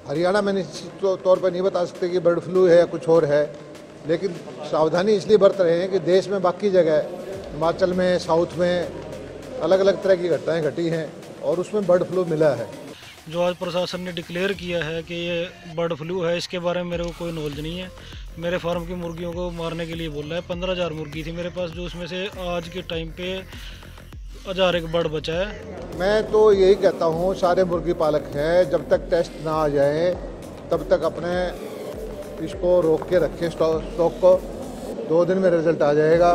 हरियाणा में निश्चित तौर पर नहीं बता सकते कि बर्ड फ्लू है या कुछ और है, लेकिन सावधानी इसलिए बरत रहे हैं कि देश में बाकी जगह हिमाचल में, साउथ में अलग अलग तरह की घटनाएं घटी हैं और उसमें बर्ड फ्लू मिला है। जो आज प्रशासन ने डिक्लेयर किया है कि ये बर्ड फ्लू है, इसके बारे में मेरे को कोई नॉलेज नहीं है। मेरे फार्म की मुर्गियों को मारने के लिए बोल रहा है। 15,000 मुर्गी थी मेरे पास, जो उसमें से आज के टाइम पे 1000 एक बर्ड बचा है। मैं तो यही कहता हूँ, सारे मुर्गी पालक हैं, जब तक टेस्ट ना आ जाए तब तक अपने इसको रोक के रखें, स्टॉक को। 2 दिन में रिजल्ट आ जाएगा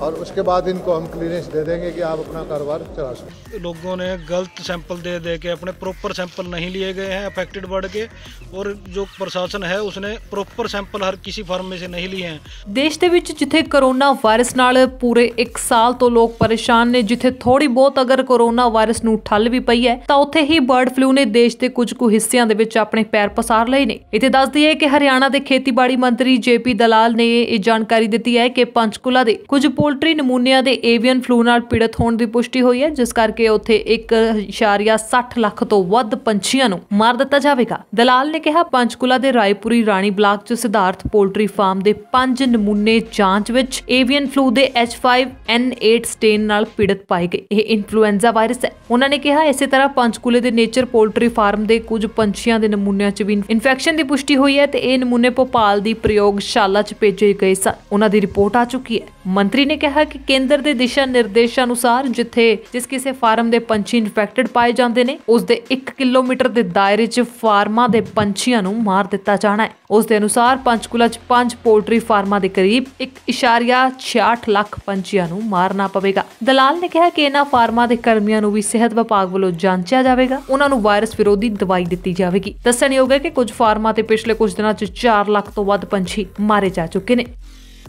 और उसके बाद इनको हम क्लीयरेंस दे देंगे कि आप अपना कारोबार चला सकते। लोगों ने गलत सैंपल दे के अपने प्रॉपर सैंपल नहीं लिए गए हैं अफेक्टेड बर्ड के, और जो प्रशासन है उसने प्रॉपर सैंपल हर किसी फार्म में से नहीं लिए हैं। देश ਦੇ ਵਿੱਚ ਜਿੱਥੇ ਕੋਰੋਨਾ ਵਾਇਰਸ ਨਾਲ ਪੂਰੇ 1 ਸਾਲ ਤੋਂ ਲੋਕ ਪਰੇਸ਼ਾਨ ਨੇ, ਜਿੱਥੇ ਥੋੜੀ ਬਹੁਤ ਅਗਰ ਕੋਰੋਨਾ ਵਾਇਰਸ ਨੂੰ ਠੱਲ ਵੀ ਪਈ ਹੈ ਤਾਂ ਉੱਥੇ ਹੀ ਬਰਡ ਫਲੂ ਨੇ ਦੇਸ਼ ਦੇ ਕੁਝ ਕੁ ਹਿੱਸਿਆਂ ਦੇ ਵਿੱਚ ਆਪਣੇ ਪੈਰ ਪਸਾਰ ਲਏ ਨੇ। ਇੱਥੇ ਦੱਸਦੀ ਹੈ ਕਿ ਹਰਿਆਣਾ ਦੇ ਖੇਤੀਬਾੜੀ ਮੰਤਰੀ ਜੇਪੀ ਦਲਾਲ ਨੇ ਇਹ ਜਾਣਕਾਰੀ ਦਿੱਤੀ ਹੈ ਕਿ ਪੰਚਕੂਲਾ ਦੇ ਕੁਝ पोल्ट्री नमूनिਆਂ ਦੇ एवियन फ्लू ਨਾਲ ਪੀੜਤ ਹੋਣ ਦੀ ਪੁਸ਼ਟੀ ਹੋਈ ਹੈ, ਜਿਸ ਕਰਕੇ ਉੱਥੇ 1.60 ਲੱਖ ਤੋਂ ਵੱਧ ਪੰਛੀਆਂ ਨੂੰ ਮਾਰ ਦਿੱਤਾ ਜਾਵੇਗਾ। ਦਲਾਲ ਨੇ ਕਿਹਾ, ਪੰਚਕੂਲਾ ਦੇ ਰਾਏਪੁਰੀ ਰਾਣੀ ਬਲਾਕ 'ਚ ਸਿਧਾਰਥ ਪੋਲਟਰੀ ਫਾਰਮ ਦੇ 5 ਨਮੂਨੇ ਜਾਂਚ ਵਿੱਚ एवियन फ्लू ਦੇ H5N8 ਸਟੇਨ ਨਾਲ ਪੀੜਤ ਪਾਏ ਗਏ। ਇਹ ਇਨਫਲੂਐਂਜ਼ਾ ਵਾਇਰਸ ਹੈ। ਉਹਨਾਂ ਨੇ ਕਿਹਾ, ਇਸੇ ਤਰ੍ਹਾਂ ਪੰਚਕੂਲੇ ਦੇ ਨੇਚਰ ਪੋਲਟਰੀ ਫਾਰਮ ਦੇ ਕੁਝ ਪੰਛੀਆਂ ਦੇ ਨਮੂਨਿਆਂ 'ਚ ਵੀ ਇਨਫੈਕਸ਼ਨ ਦੀ ਪੁਸ਼ਟੀ ਹੋਈ ਹੈ ਤੇ ਇਹ ਨਮੂਨੇ ਭੋਪਾਲ ਦੀ ਪ੍ਰਯੋਗਸ਼ਾਲਾ 'ਚ ਭੇਜੇ ਗਏ ਸਨ। ਉਹਨਾਂ ਦੀ ਰਿਪੋਰਟ ਆ ਚੁੱਕੀ ਹੈ। ਮੰਤਰੀ ਨੇ ਕਿਹਾ ਕਿ ਕੇਂਦਰ ਦੇ ਦਿਸ਼ਾ ਨਿਰਦੇਸ਼ਾਂ ਅਨੁਸਾਰ ਜਿਸ ਕਿਸੇ ਫਾਰਮ ਦੇ ਪੰਛੀ ਇਨਫੈਕਟਡ ਪਾਏ ਜਾਂਦੇ ਨੇ, ਉਸ ਦੇ 1 ਕਿਲੋਮੀਟਰ ਦੇ ਦਾਇਰੇ 'ਚ ਫਾਰਮਾਂ ਦੇ ਪੰਛੀਆਂ ਨੂੰ ਮਾਰ ਦਿੱਤਾ ਜਾਣਾ ਹੈ। ਉਸ ਦੇ ਅਨੁਸਾਰ ਪੰਚਕੂਲਾ 'ਚ 5 ਪੋਲਟਰੀ ਫਾਰਮਾਂ ਦੇ ਕਰੀਬ 1.66 ਲੱਖ ਪੰਛੀਆਂ ਨੂੰ ਮਾਰਨਾ ਪਵੇਗਾ। ਦਲਾਲ ਨੇ ਕਿਹਾ ਕਿ ਇਹਨਾਂ ਫਾਰਮਾਂ ਦੇ ਕਰਮੀਆਂ ਨੂੰ ਵੀ ਸਿਹਤ ਵਿਭਾਗ ਵੱਲੋਂ ਜਾਂਚਿਆ ਜਾਵੇਗਾ। ਉਹਨਾਂ ਨੂੰ ਵਾਇਰਸ ਵਿਰੋਧੀ ਦਵਾਈ ਦਿੱਤੀ ਜਾਵੇਗੀ। ਦੱਸਣਯੋਗ ਹੈ ਕਿ ਕੁਝ ਫਾਰਮਾਂ ਤੇ ਪਿਛਲੇ ਕੁਝ ਦਿਨਾਂ 'ਚ 4 ਲੱਖ ਤੋਂ ਵੱਧ ਪੰਛੀ ਮਾਰੇ ਜਾ ਚੁੱਕੇ ਨੇ।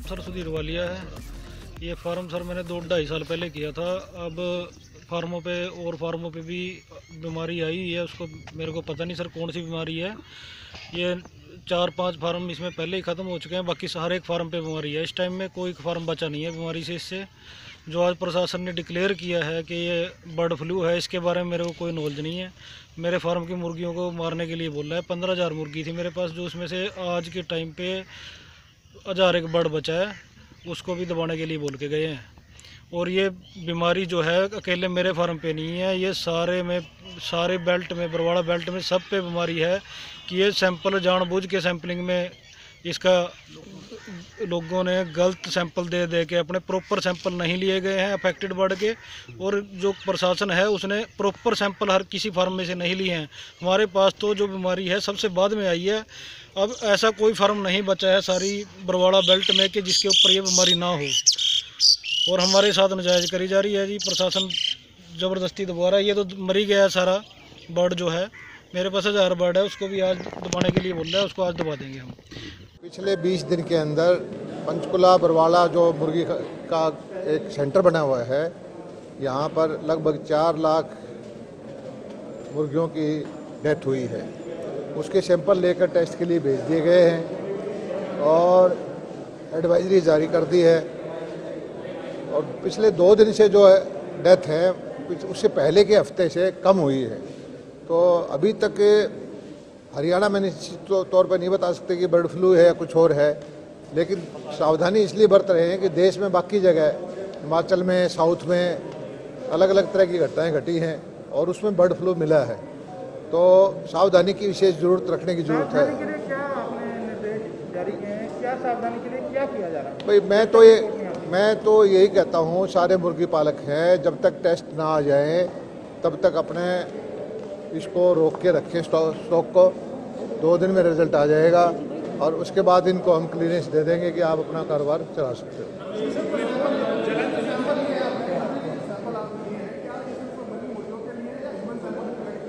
सर सुधीर वालिया है। ये फार्म सर मैंने 2-2.5 साल पहले किया था। अब फार्मों पे और फार्मों पे भी बीमारी आई है, उसको मेरे को पता नहीं सर कौन सी बीमारी है। ये 4-5 फार्म इसमें पहले ही ख़त्म हो चुके हैं, बाकी हर एक फार्म पे बीमारी है। इस टाइम में कोई फार्म बचा नहीं है बीमारी से। इससे जो आज प्रशासन ने डिक्लेयर किया है कि ये बर्ड फ्लू है, इसके बारे में मेरे को कोई नॉलेज नहीं है। मेरे फार्म की मुर्गियों को मारने के लिए बोल रहा है। 15,000 मुर्गी थी मेरे पास, जो उसमें से आज के टाइम पे 1000 एक बर्ड बचा है, उसको भी दबाने के लिए बोल के गए हैं। और ये बीमारी जो है अकेले मेरे फार्म पे नहीं है, ये सारे बेल्ट में, बरवाड़ा बेल्ट में सब पे बीमारी है कि ये सैंपल जानबूझ के सैंपलिंग में इसका लोगों ने गलत सैंपल दे के अपने प्रॉपर सैंपल नहीं लिए गए हैं अफेक्टेड बर्ड के, और जो प्रशासन है उसने प्रॉपर सैंपल हर किसी फार्म में से नहीं लिए हैं। हमारे पास तो जो बीमारी है सबसे बाद में आई है। अब ऐसा कोई फार्म नहीं बचा है सारी बरवाड़ा बेल्ट में कि जिसके ऊपर ये बीमारी ना हो, और हमारे साथ नाजायज़ करी जा रही है जी। प्रशासन ज़बरदस्ती दबा रहा है। ये तो मर ही गया है सारा बर्ड जो है। मेरे पास 1000 बर्ड है, उसको भी आज दबाने के लिए बोल रहा है, उसको आज दबा देंगे हम। पिछले 20 दिन के अंदर पंचकुला बरवाड़ा जो मुर्गी का एक सेंटर बना हुआ है, यहाँ पर लगभग 4 लाख मुर्गियों की डेथ हुई है। उसके सैंपल लेकर टेस्ट के लिए भेज दिए गए हैं और एडवाइजरी जारी कर दी है। और पिछले 2 दिन से जो है डेथ है, उससे पहले के हफ्ते से कम हुई है। तो अभी तक हरियाणा में निश्चित तौर पर नहीं बता सकते कि बर्ड फ्लू है या कुछ और है, लेकिन सावधानी इसलिए बरत रहे हैं कि देश में बाकी जगह हिमाचल में, साउथ में अलग अलग तरह की घटनाएं घटी हैं और उसमें बर्ड फ्लू मिला है। तो सावधानी की विशेष जरूरत रखने की जरूरत है। क्या आपने निर्देश जारी किए हैं? क्या सावधानी के लिए क्या किया जा रहा है? भाई मैं तो यही कहता हूँ, सारे मुर्गी पालक हैं, जब तक टेस्ट ना आ जाए तब तक अपने इसको रोक के रखें, स्टॉक को। 2 दिन में रिजल्ट आ जाएगा और उसके बाद इनको हम क्लीयरेंस दे देंगे कि आप अपना कारोबार चला सकते हो।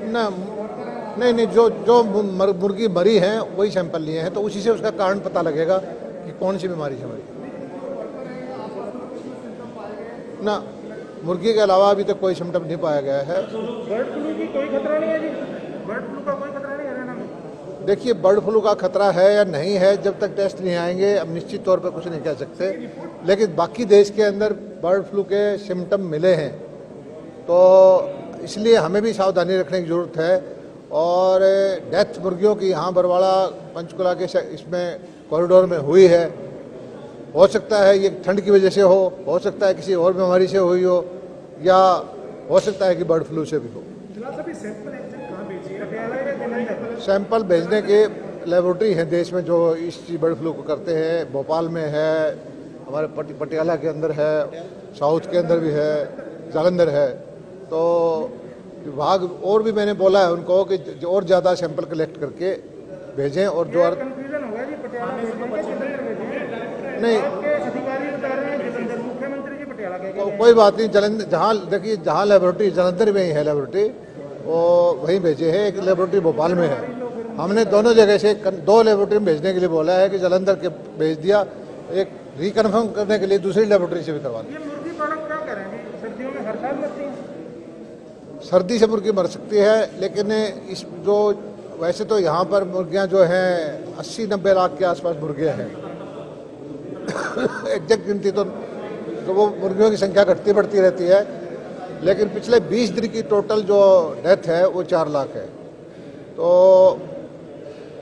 ना नहीं, जो मुर्गी मरी है वही सैंपल लिए हैं, तो उसी से उसका कारण पता लगेगा कि कौन सी बीमारी से मरी। ना, मुर्गी के अलावा अभी तक कोई सिम्टम नहीं पाया गया है। बर्ड फ्लू की कोई खतरा नहीं है जी? बर्ड फ्लू का कोई खतरा नहीं है हरियाणा में? देखिए, बर्ड फ्लू का खतरा है या नहीं है, जब तक टेस्ट नहीं आएंगे अब निश्चित तौर पर कुछ नहीं कह सकते। लेकिन बाकी देश के अंदर बर्ड फ्लू के सिम्टम मिले हैं, तो इसलिए हमें भी सावधानी रखने की ज़रूरत है। और डेथ मुर्गियों की यहाँ बरवाड़ा पंचकुला के इसमें कॉरिडोर में हुई है। हो सकता है ये ठंड की वजह से हो सकता है किसी और बीमारी से हुई हो, या हो सकता है कि बर्ड फ्लू से भी हो। सैंपल भेजने के लेबोरेटरी हैं देश में जो इस बर्ड फ्लू को करते हैं। भोपाल में है, हमारे पटियाला के अंदर है, साउथ के अंदर भी है, जालंधर है। तो विभाग और भी मैंने बोला है उनको कि और ज़्यादा सैंपल कलेक्ट करके भेजें। और जो कंफ्यूजन हो गया जी, पटियाला नहीं, अधिकारी बता रहे हैं जलंधर, मुख्यमंत्री जी पटियाला के कोई बात नहीं। जलंधर जहाँ देखिए, जहाँ लेबोरेटरी जलंधर में ही है लेबोरेटरी, वो वहीं भेजे है। एक लेबोरेटरी भोपाल में है। हमने दोनों जगह से 2 लेबोरेटरी में भेजने के लिए बोला है कि जलंधर के भेज दिया, एक रिकन्फर्म करने के लिए दूसरी लेबोरेटरी से भी करवा दिया। ये मुर्गी पालक क्या करेंगे, सर्दियों में हर साल मरती हैं? सर्दी से मुर्गी मर सकती है, लेकिन इस जो वैसे तो यहाँ पर मुर्गियाँ जो हैं 80-90 लाख के आसपास मुर्गियाँ हैं। एग्जैक्ट गिनती तो वो मुर्गियों की संख्या घटती बढ़ती रहती है, लेकिन पिछले 20 दिन की टोटल जो डेथ है वो 4 लाख है। तो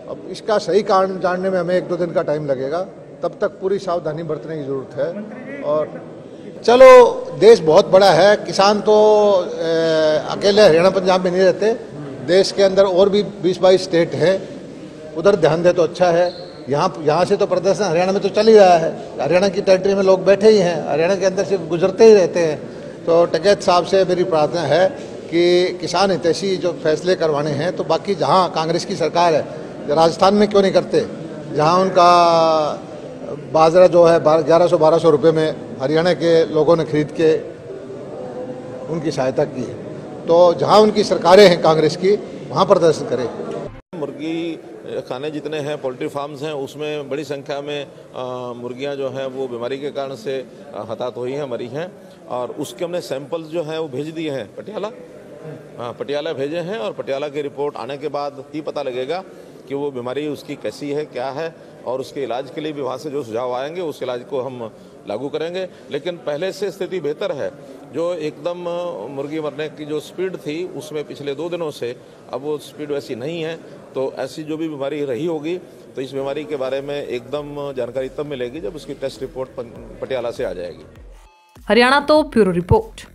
अब इसका सही कारण जानने में हमें 1-2 दिन का टाइम लगेगा, तब तक पूरी सावधानी बरतने की ज़रूरत है। और चलो, देश बहुत बड़ा है, किसान तो अकेले हरियाणा पंजाब में नहीं रहते, देश के अंदर और भी 20-22 स्टेट हैं, उधर ध्यान दे तो अच्छा है। यहाँ से तो प्रदर्शन हरियाणा में तो चल ही रहा है, हरियाणा की टेरिटरी में लोग बैठे ही हैं, हरियाणा के अंदर से गुजरते ही रहते हैं। तो टिकैत साहब से मेरी प्रार्थना है कि किसान हितैषी जो फैसले करवाने हैं, तो बाकी जहाँ कांग्रेस की सरकार है, राजस्थान में क्यों नहीं करते, जहाँ उनका बाजरा जो है 1100-1200 रुपये में हरियाणा के लोगों ने खरीद के उनकी सहायता की है। तो जहाँ उनकी सरकारें हैं कांग्रेस की, वहाँ प्रदर्शन करें। मुर्गी खाने जितने हैं पोल्ट्री फार्म्स हैं, उसमें बड़ी संख्या में मुर्गियां जो हैं वो बीमारी के कारण से हताहत हुई हैं, मरी हैं। और उसके हमने सैंपल्स जो हैं वो भेज दिए हैं पटियाला भेजे हैं। और पटियाला की रिपोर्ट आने के बाद ही पता लगेगा कि वो बीमारी उसकी कैसी है, क्या है, और उसके इलाज के लिए भी वहाँ से जो सुझाव आएंगे उस इलाज को हम लागू करेंगे। लेकिन पहले से स्थिति बेहतर है। जो एकदम मुर्गी मरने की जो स्पीड थी उसमें पिछले 2 दिनों से अब वो स्पीड वैसी नहीं है। तो ऐसी जो भी बीमारी रही होगी, तो इस बीमारी के बारे में एकदम जानकारी तब मिलेगी जब उसकी टेस्ट रिपोर्ट पटियाला से आ जाएगी। हरियाणा तो ब्यूरो रिपोर्ट।